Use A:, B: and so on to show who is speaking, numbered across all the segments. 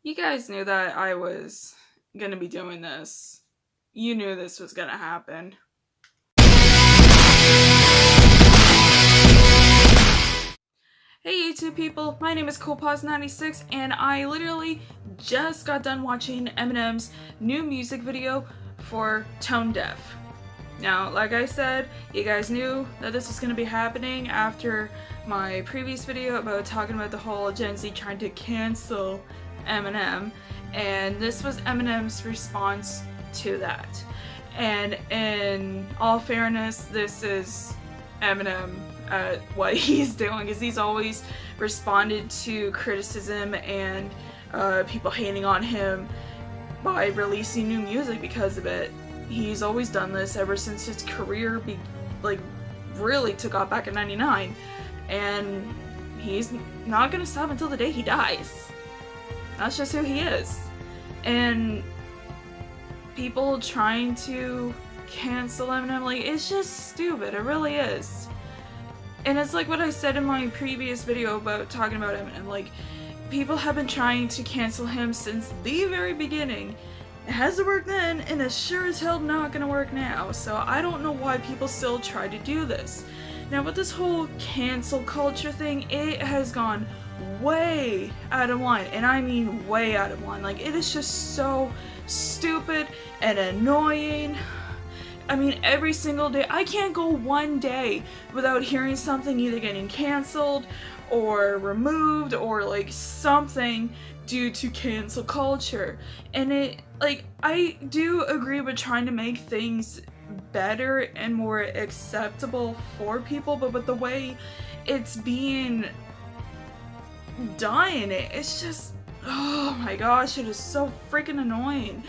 A: You guys knew that I was gonna be doing this. You knew this was gonna happen. Hey YouTube people, my name is CoolPaws96 and I literally just got done watching Eminem's new music video for Tone Deaf. Now, like I said, you guys knew that this was going to be happening after my previous video about talking about the whole Gen Z trying to cancel Eminem, and this was Eminem's response to that. And in all fairness, this is Eminem at what he's doing, because he's always responded to criticism and people hating on him by releasing new music because of it. He's always done this ever since his career really took off back in '99, and he's not gonna stop until the day he dies. That's just who he is. And people trying to cancel Eminem, like, it's just stupid. It really is. And it's like what I said in my previous video about talking about Eminem, like, people have been trying to cancel him since the very beginning. It hasn't worked then, and it's sure as hell not gonna work now, so I don't know why people still try to do this. Now, with this whole cancel culture thing, it has gone way out of line, and I mean way out of line. Like, it is just so stupid and annoying. I mean, every single day, I can't go one day without hearing something either getting canceled or removed or like something due to cancel culture. And it, like, I do agree with trying to make things better and more acceptable for people, but with the way it's being done, it's just, oh my gosh, it is so freaking annoying.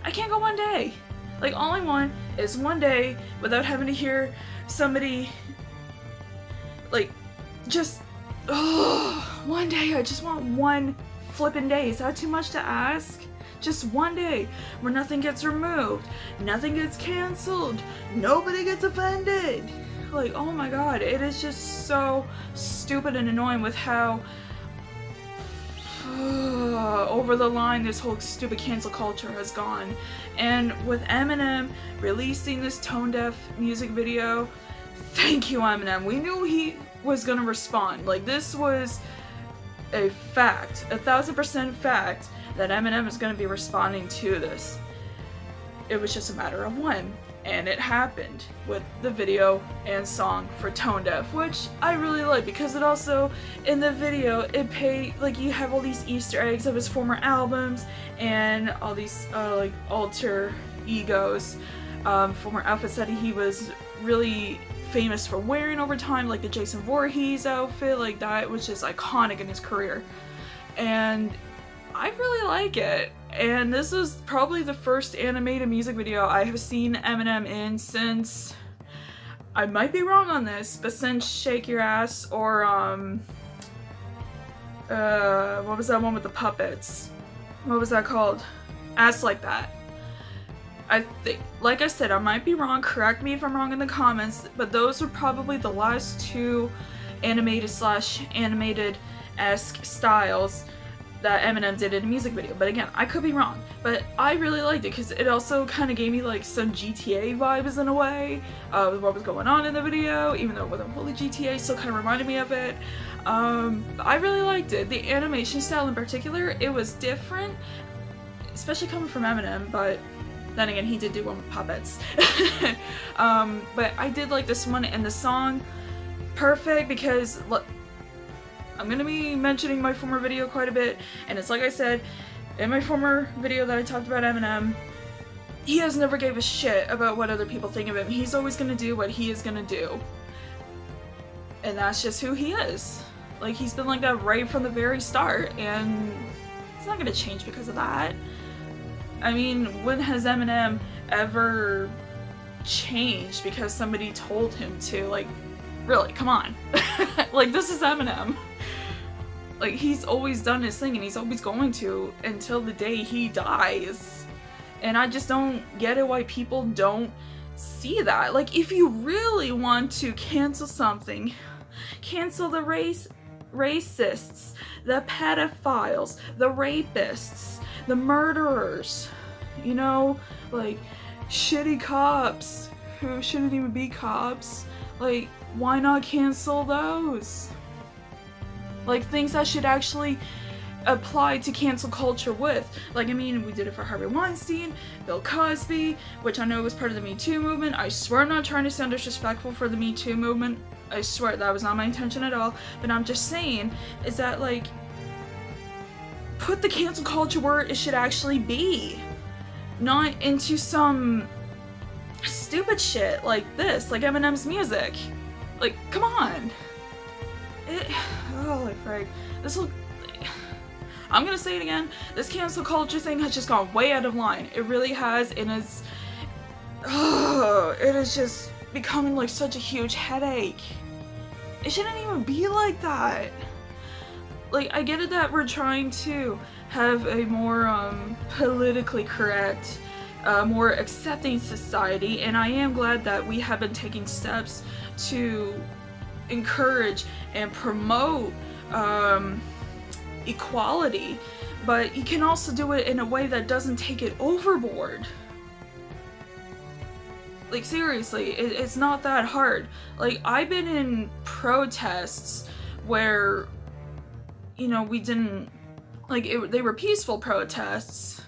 A: I can't go one day. Like, all I want is one day without having to hear somebody, like, just, one day. I just want one flippin' day. Is that too much to ask? Just one day where nothing gets removed, nothing gets canceled, nobody gets offended. Like, oh my god, it is just so stupid and annoying with how over the line this whole stupid cancel culture has gone. And with Eminem releasing this Tone Deaf music video, thank you, Eminem. We knew he was gonna respond. Like, this was a fact, 1000% fact, that Eminem is gonna be responding to this. It was just a matter of when. And it happened with the video and song for Tone Deaf, which I really like, because it also, in the video, you have all these Easter eggs of his former albums and all these like alter egos, former outfits that he was really famous for wearing over time, like the Jason Voorhees outfit, like that was just iconic in his career. And I really like it. And this is probably the first animated music video I have seen Eminem in since, I might be wrong on this, but since Shake Your Ass, or what was that one with the puppets? What was that called? Ass Like That. I think, like I said, I might be wrong, correct me if I'm wrong in the comments, but those were probably the last two animated/animated-esque styles that Eminem did in a music video. But again, I could be wrong, but I really liked it because it also kind of gave me like some GTA vibes in a way of what was going on in the video, even though it wasn't fully GTA, still kind of reminded me of it. I really liked it. The animation style in particular, it was different, especially coming from Eminem, but then again, he did do one with puppets. But I did like this one, and the song, perfect, because look, I'm gonna be mentioning my former video quite a bit, and it's like I said, in my former video that I talked about Eminem, he has never gave a shit about what other people think of him. He's always gonna do what he is gonna do. And that's just who he is. Like, he's been like that right from the very start, and it's not gonna change because of that. I mean, when has Eminem ever changed because somebody told him to? Like, really, come on. Like, this is Eminem. Like, he's always done his thing, and he's always going to until the day he dies. And I just don't get it why people don't see that. Like, if you really want to cancel something, cancel the race, racists, the pedophiles, the rapists, the murderers, you know, like shitty cops who shouldn't even be cops. Like, why not cancel those? Like, things that should actually apply to cancel culture with. Like, I mean, we did it for Harvey Weinstein, Bill Cosby, which I know was part of the Me Too movement. I swear I'm not trying to sound disrespectful for the Me Too movement. I swear that was not my intention at all. But I'm just saying, is that, like, put the cancel culture where it should actually be. Not into some stupid shit like this, like Eminem's music. Like, come on. Holy frig. I'm gonna say it again, this cancel culture thing has just gone way out of line. It really has, and it is just becoming like such a huge headache. It shouldn't even be like that. Like, I get it that we're trying to have a more politically correct, more accepting society, and I am glad that we have been taking steps to encourage and promote equality, but you can also do it in a way that doesn't take it overboard. Like, seriously, it's not that hard. Like, I've been in protests where, you know, we didn't, like, they were peaceful protests.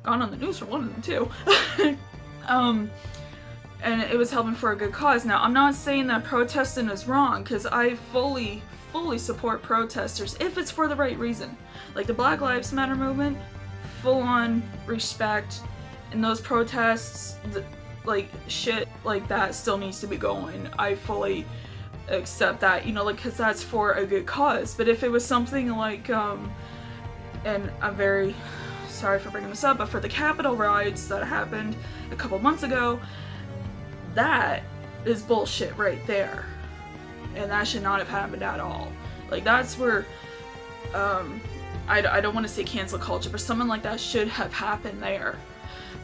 A: Gone on the news for one of them, too. And it was helping for a good cause. Now, I'm not saying that protesting is wrong, because I fully support protesters if it's for the right reason. Like the Black Lives Matter movement, full on respect, and those protests, like shit like that still needs to be going. I fully accept that, you know, like, because that's for a good cause. But if it was something like, and I'm very sorry for bringing this up, but for the Capitol riots that happened a couple months ago, that is bullshit right there. And that should not have happened at all. Like, that's where, I don't want to say cancel culture, but something like that should have happened there.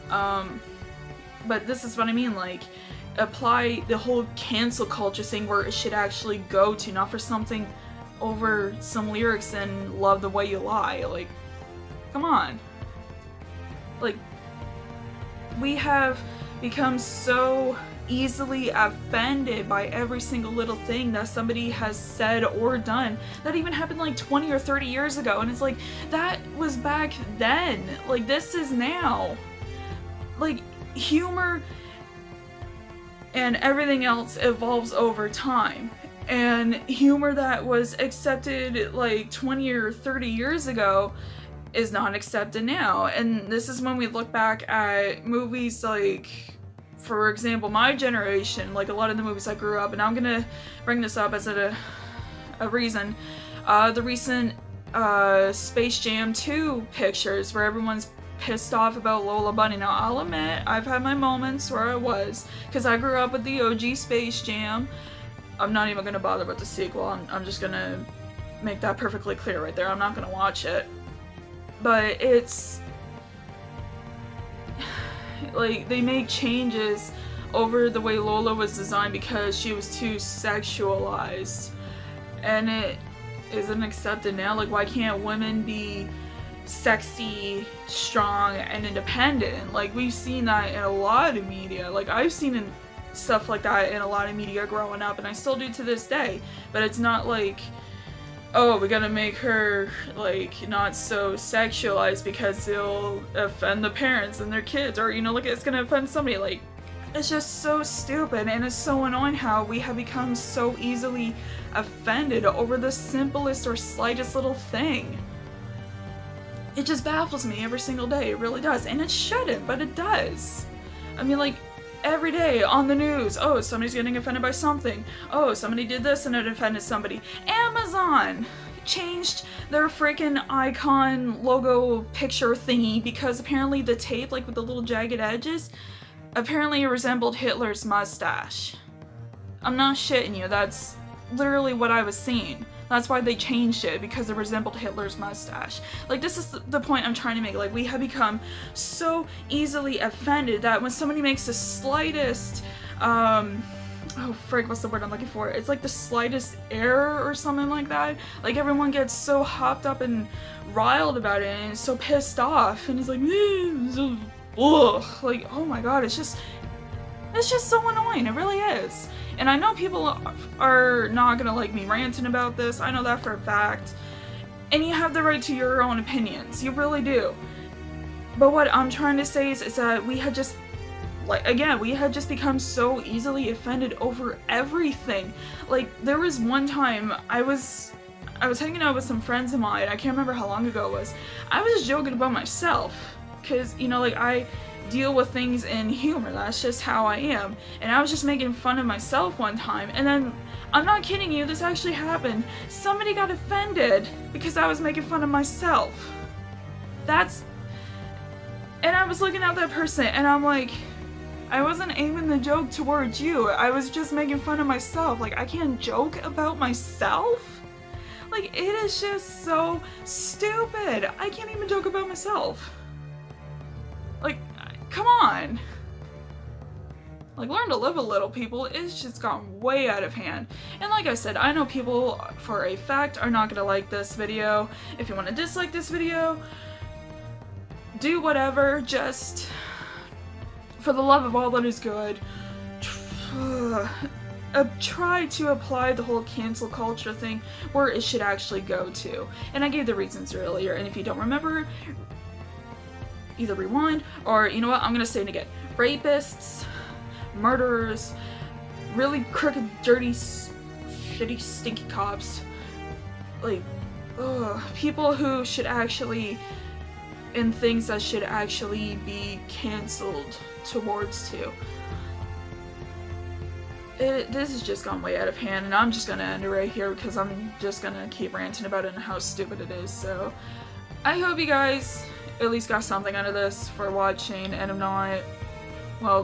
A: But this is what I mean, like, apply the whole cancel culture thing where it should actually go to, not for something over some lyrics and Love the Way You Lie. Like, come on. Like, we have become so easily offended by every single little thing that somebody has said or done that even happened like 20 or 30 years ago, and it's like, that was back then. Like, this is now. Like, humor and everything else evolves over time, and humor that was accepted like 20 or 30 years ago is not accepted now. And this is when we look back at movies like, for example, my generation, like a lot of the movies I grew up, and I'm gonna bring this up as a reason, the recent Space Jam 2 pictures where everyone's pissed off about Lola Bunny. Now, I'll admit, I've had my moments where I was, because I grew up with the OG Space Jam. I'm not even gonna bother with the sequel. I'm just gonna make that perfectly clear right there. I'm not gonna watch it. But it's like, they make changes over the way Lola was designed because she was too sexualized, and it isn't accepted now. Like, why can't women be sexy, strong, and independent? Like, we've seen that in a lot of media. Like, I've seen stuff like that in a lot of media growing up, and I still do to this day. But it's not like, oh, we gotta make her, like, not so sexualized because it'll offend the parents and their kids, or, you know, like, it's gonna offend somebody. Like, it's just so stupid, and it's so annoying how we have become so easily offended over the simplest or slightest little thing. It just baffles me every single day. It really does. And it shouldn't, but it does. I mean, like, every day on the news, oh, somebody's getting offended by something. Oh, somebody did this and it offended somebody. Amazon changed their freaking icon logo picture thingy because apparently the tape, like with the little jagged edges, apparently resembled Hitler's mustache. I'm not shitting you. That's literally what I was seeing. That's why they changed it, because it resembled Hitler's mustache. Like, this is the point I'm trying to make. Like, we have become so easily offended that when somebody makes the slightest oh frick, what's the word I'm looking for? It's like the slightest error or something like that. Like everyone gets so hopped up and riled about it and is so pissed off and it's like, ugh, like oh my god, it's just so annoying. It really is. And I know people are not gonna like me ranting about this. I know that for a fact. And you have the right to your own opinions. You really do. But what I'm trying to say is that we had just, like, again, we had just become so easily offended over everything. Like, there was one time I was hanging out with some friends of mine. I can't remember how long ago it was. I was just joking about myself. Because, you know, like, I deal with things in humor. That's just how I am. And I was just making fun of myself one time. And then, I'm not kidding you, this actually happened. Somebody got offended because I was making fun of myself. And I was looking at that person and I'm like, I wasn't aiming the joke towards you. I was just making fun of myself. Like, I can't joke about myself? Like, it is just so stupid. I can't even joke about myself. Like, come on. Like, learn to live a little, people. It's just gone way out of hand. And like I said, I know people for a fact are not gonna like this video. If you want to dislike this video, do whatever. Just, for the love of all that is good, try to apply the whole cancel culture thing where it should actually go to. And I gave the reasons earlier, and if you don't remember, either rewind, or you know what, I'm gonna say it again. Rapists, murderers, really crooked, dirty, shitty, stinky cops, like, people who should actually, and things that should actually be canceled towards to. This has just gone way out of hand, and I'm just gonna end it right here because I'm just gonna keep ranting about it and how stupid it is. So I hope you guys at least got something out of this for watching, and if not, well,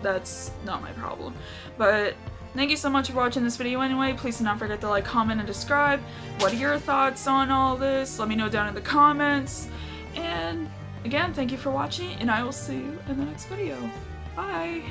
A: that's not my problem. But thank you so much for watching this video anyway. Please do not forget to like, comment, and subscribe. What are your thoughts on all this? Let me know down in the comments. And again, thank you for watching, and I will see you in the next video. Bye!